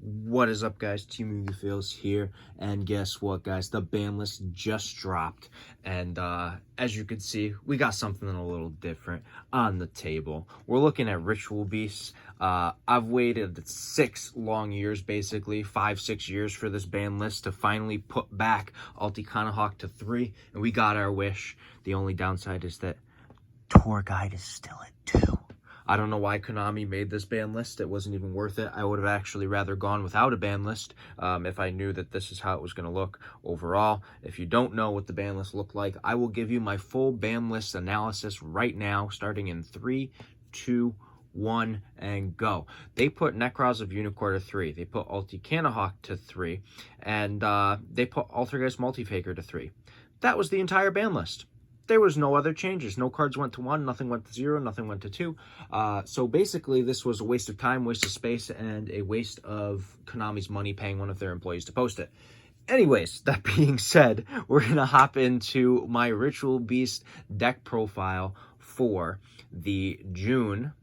What is up, guys? Team Movie Feels here, and guess what, guys? The ban list just dropped, and as you can see, we got something a little different on the table. We're looking at Ritual Beasts. I've waited 6 long years, basically 5-6 years, for this ban list to finally put back Ulti-Cannahawk to 3, and we got our wish. The only downside is that tour guide is still at 2. I don't know why Konami made this ban list. It wasn't even worth it. I would have actually rather gone without a ban list if I knew that this is how it was going to look overall. If you don't know what the ban list looked like, I will give you my full ban list analysis right now, starting in 3, 2, 1, and go. They put Necros of Unicorn to 3. They put Ulti-Cannahawk to 3. And they put Altergeist Multifaker to 3. That was the entire ban list. There was no other changes. No cards went to 1, nothing went to 0, nothing went to 2. So basically, this was a waste of time, waste of space, and a waste of Konami's money paying one of their employees to post it. Anyways, that being said, we're going to hop into my Ritual Beast deck profile for the June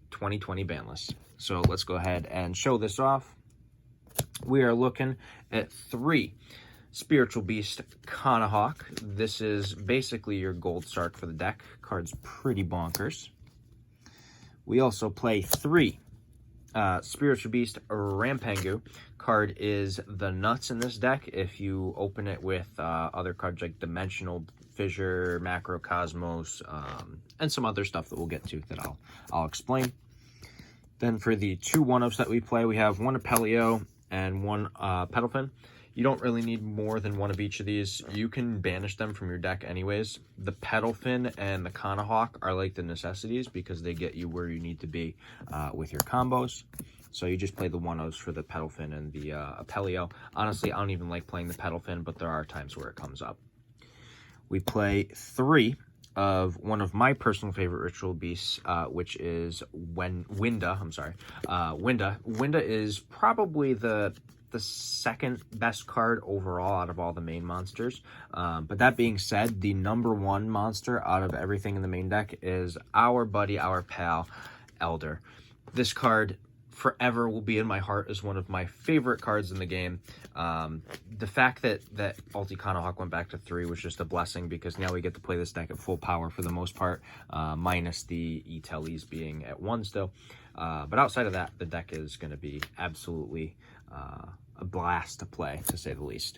2020 ban list. So let's go ahead and show this off. We are looking at 3 Spiritual Beast Cannahawk. This is basically your gold start for the deck. Card's pretty bonkers. We also play 3 Spiritual Beast Rampengu. Card is the nuts in this deck. If you open it with other cards like Dimensional Fissure, Macrocosmos, and some other stuff that we'll get to that I'll explain. Then for the 2 1-ups that we play, we have 1 Palio and 1 Petalfin. You don't really need more than 1 of each of these. You can banish them from your deck anyways. The Petalfin and the Cannahawk are like the necessities because they get you where you need to be with your combos. So you just play the 1-0s for the Petalfin and the Palio. Honestly, I don't even like playing the Petalfin, but there are times where it comes up. We play 3 of one of my personal favorite Ritual Beasts, which is Winda. Winda is probably the second best card overall out of all the main monsters. But that being said, the #1 monster out of everything in the main deck is our buddy, our pal, Elder. This card forever will be in my heart as one of my favorite cards in the game. The fact that Ulti-Cannahawk went back to 3 was just a blessing, because now we get to play this deck at full power for the most part, minus the E-Tellies being at 1 still. But outside of that, the deck is going to be absolutely a blast to play, to say the least.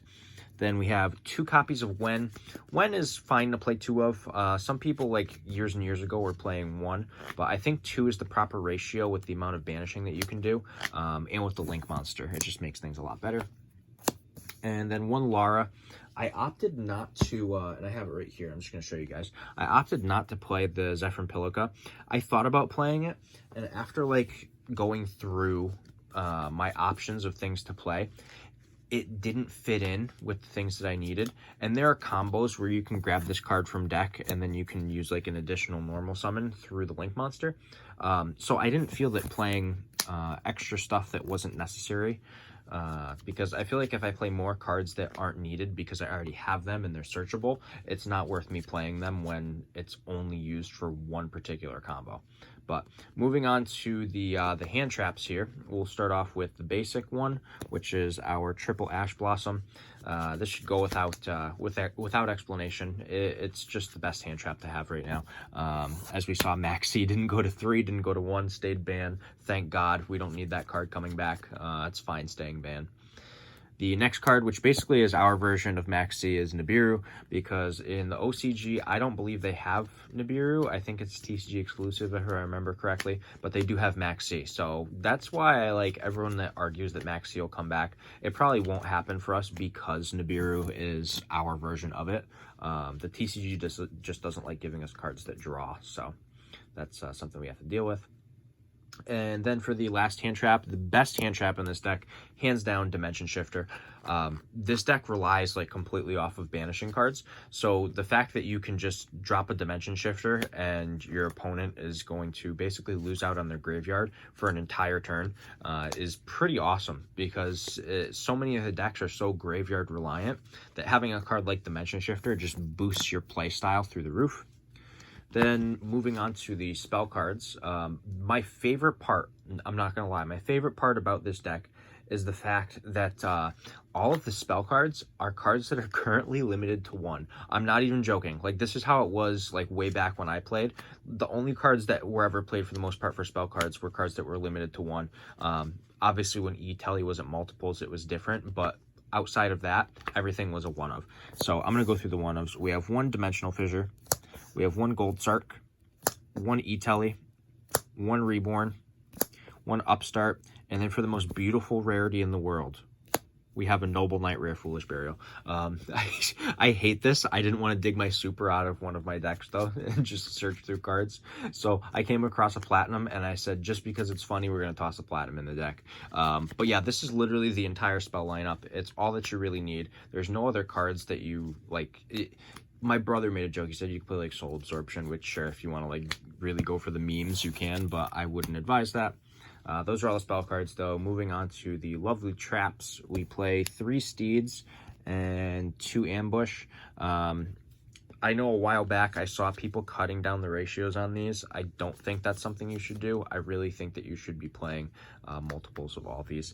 Then we have 2 copies of Wen. Wen is fine to play 2 of. Some people, like years and years ago, were playing 1, but I think 2 is the proper ratio with the amount of banishing that you can do, and with the Link monster. It just makes things a lot better. And then 1 Lara. I opted not to, and I have it right here, I'm just going to show you guys. I opted not to play the Zefram Pilloka. I thought about playing it, and after like going through my options of things to play, it didn't fit in with the things that I needed. And there are combos where you can grab this card from deck and then you can use like an additional normal summon through the Link monster. So I didn't feel that playing extra stuff that wasn't necessary, because I feel like if I play more cards that aren't needed because I already have them and they're searchable, it's not worth me playing them when it's only used for one particular combo. But moving on to the hand traps here, we'll start off with the basic one, which is our triple Ash Blossom. This should go without explanation. It's just the best hand trap to have right now. As we saw, Maxie didn't go to 3, didn't go to 1, stayed banned. Thank God, we don't need that card coming back. It's fine staying banned. The next card, which basically is our version of Maxie, is Nibiru, because in the OCG, I don't believe they have Nibiru. I think it's TCG exclusive, if I remember correctly, but they do have Maxie. So that's why I like everyone that argues that Maxie will come back. It probably won't happen for us because Nibiru is our version of it. The TCG just doesn't like giving us cards that draw, so that's something we have to deal with. And then for the last hand trap, the best hand trap in this deck, hands down, Dimension Shifter. This deck relies like completely off of banishing cards. So the fact that you can just drop a Dimension Shifter and your opponent is going to basically lose out on their graveyard for an entire turn is pretty awesome, because so many of the decks are so graveyard reliant that having a card like Dimension Shifter just boosts your play style through the roof. Then moving on to the spell cards, my favorite part, I'm not going to lie, my favorite part about this deck is the fact that all of the spell cards are cards that are currently limited to 1. I'm not even joking. Like, this is how it was, like, way back when I played. The only cards that were ever played for the most part for spell cards were cards that were limited to 1. Obviously, when E-Telly was at multiples, it was different, but outside of that, everything was a 1-of. So I'm going to go through the 1-ofs. We have 1 Dimensional Fissure. We have 1 Gold Sark, 1 E-Telly, 1 Reborn, 1 Upstart, and then for the most beautiful rarity in the world, we have a Noble Knight Rare Foolish Burial. I hate this. I didn't want to dig my super out of one of my decks, though, and just search through cards. So I came across a Platinum, and I said, just because it's funny, we're going to toss a Platinum in the deck. But yeah, this is literally the entire spell lineup. It's all that you really need. There's no other cards that you, like... My brother made a joke. He said you could play, like, Soul Absorption, which, sure, if you want to, like, really go for the memes, you can, but I wouldn't advise that. Those are all the spell cards, though. Moving on to the lovely traps, we play 3 Steeds and 2 Ambush. I know a while back I saw people cutting down the ratios on these. I don't think that's something you should do. I really think that you should be playing multiples of all these,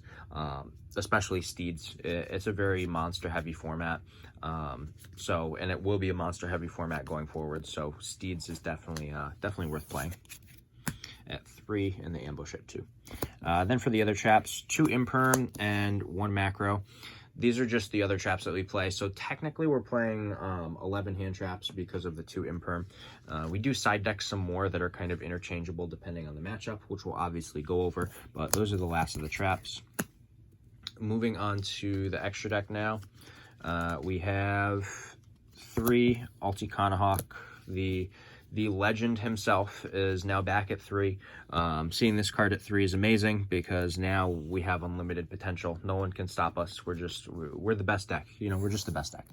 especially Steeds. It's a very monster-heavy format, and it will be a monster-heavy format going forward. So Steeds is definitely worth playing. At 3 and the Ambush at 2. Then for the other traps, 2 Imperm and 1 Macro. These are just the other traps that we play. So technically we're playing 11 hand traps because of the 2 Imperm. We do side deck some more that are kind of interchangeable depending on the matchup, which we'll obviously go over, but those are the last of the traps. Moving on to the extra deck now. We have 3 Ulti-Cannahawk. The legend himself is now back at 3. Seeing this card at 3 is amazing because now we have unlimited potential. No one can stop us. We're the best deck. You know, we're just the best deck.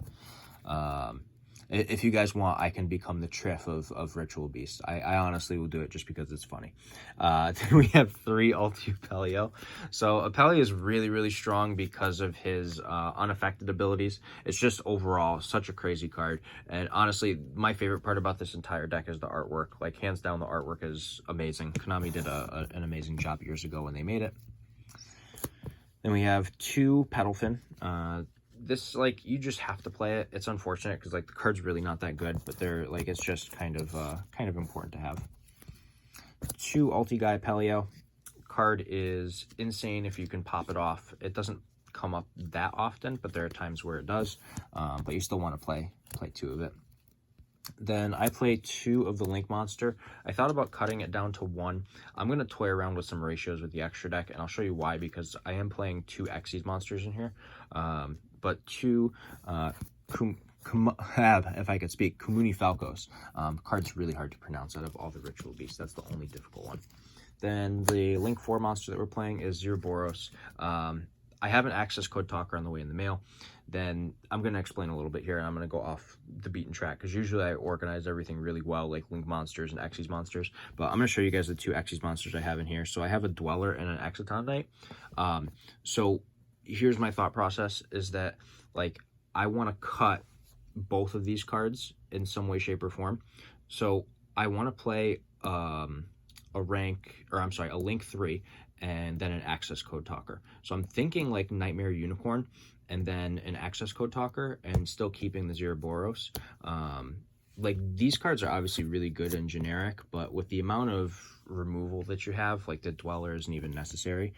If you guys want, I can become the Triff of Ritual Beast. I honestly will do it just because it's funny. Then we have 3 Ulti-Palio. So Palio is really, really strong because of his unaffected abilities. It's just overall such a crazy card. And honestly, my favorite part about this entire deck is the artwork. Like, hands down, the artwork is amazing. Konami did an amazing job years ago when they made it. Then we have 2 Petalfin. This, like, you just have to play it. It's unfortunate because, like, the card's really not that good, but they're, like, it's just kind of important to have. 2 Ulti-Guy Palio. Card is insane if you can pop it off. It doesn't come up that often, but there are times where it does. But you still want to play 2 of it. Then I play 2 of the Link Monster. I thought about cutting it down to 1. I'm going to toy around with some ratios with the extra deck, and I'll show you why, because I am playing 2 Xyz monsters in here. But 2, if I could speak, Kumuni Falcos. Card's really hard to pronounce out of all the Ritual Beasts. That's the only difficult one. Then the Link 4 monster that we're playing is Boros. I have an access code talker on the way in the mail. Then I'm going to explain a little bit here, and I'm going to go off the beaten track, because usually I organize everything really well, like Link monsters and Xyz monsters. But I'm going to show you guys the 2 Xyz monsters I have in here. So I have a Dweller and an Exciton Knight. So here's my thought process, is that, like, I want to cut both of these cards in some way, shape, or form. So I want to play a Link 3 and then an access code talker. So I'm thinking like Nightmare Unicorn and then an access code talker and still keeping the Boros. Like, these cards are obviously really good and generic, but with the amount of removal that you have, like, the Dweller isn't even necessary.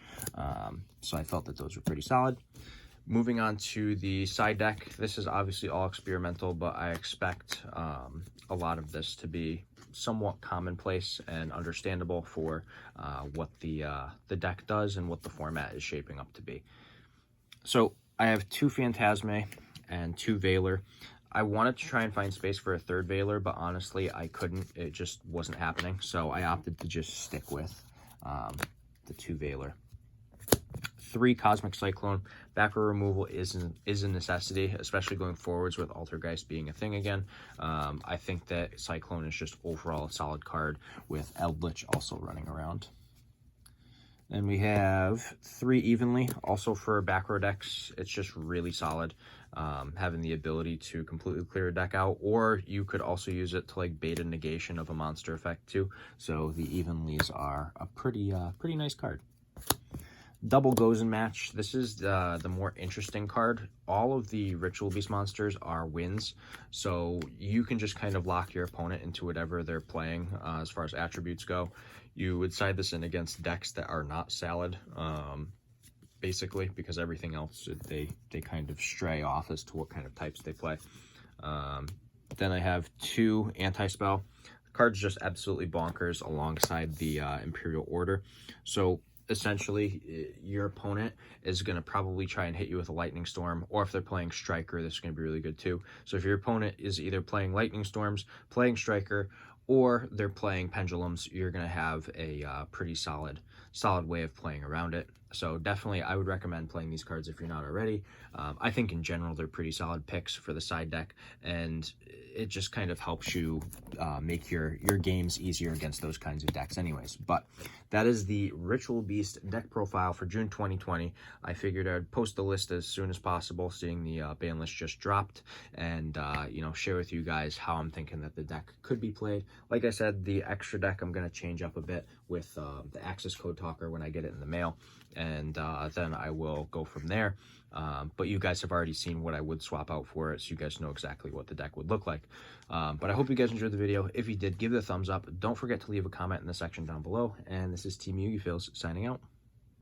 So I felt that those were pretty solid. Moving on to the side deck, this is obviously all experimental, but I expect a lot of this to be somewhat commonplace and understandable for what the deck does and what the format is shaping up to be. So I have 2 Phantasme and 2 Veiler. I wanted to try and find space for a 3rd Veiler, but honestly, I couldn't. It just wasn't happening, so I opted to just stick with the 2 Veiler. 3 Cosmic Cyclone. Back row removal is a necessity, especially going forwards with Altergeist being a thing again. I think that Cyclone is just overall a solid card, with Eldritch also running around. Then we have 3 Evenly, also for back row decks. It's just really solid, having the ability to completely clear a deck out, or you could also use it to, like, bait a negation of a monster effect too. So the Evenlies are a pretty nice card. Double Gozen match. This is the more interesting card. All of the Ritual Beast monsters are wins, so you can just kind of lock your opponent into whatever they're playing as far as attributes go. You would side this in against decks that are not salad, basically, because everything else, they kind of stray off as to what kind of types they play. Then I have 2 anti-spell. The card's just absolutely bonkers alongside the Imperial Order. So essentially, your opponent is going to probably try and hit you with a Lightning Storm, or if they're playing Striker, this is going to be really good too. So if your opponent is either playing Lightning Storms, playing Striker, or they're playing Pendulums, you're going to have a pretty solid way of playing around it. So definitely, I would recommend playing these cards if you're not already. I think in general, they're pretty solid picks for the side deck, and it just kind of helps you make your games easier against those kinds of decks anyways. But that is the Ritual Beast deck profile for June 2020. I figured I'd post the list as soon as possible, seeing the ban list just dropped, and you know, share with you guys how I'm thinking that the deck could be played. Like I said, the extra deck I'm going to change up a bit with the access code talker when I get it in the mail, and then I will go from there. But you guys have already seen what I would swap out for it, so you guys know exactly what the deck would look like. But I hope you guys enjoyed the video. If you did, give it a thumbs up. Don't forget to leave a comment in the section down below. And this is Team Yugi Feels signing out.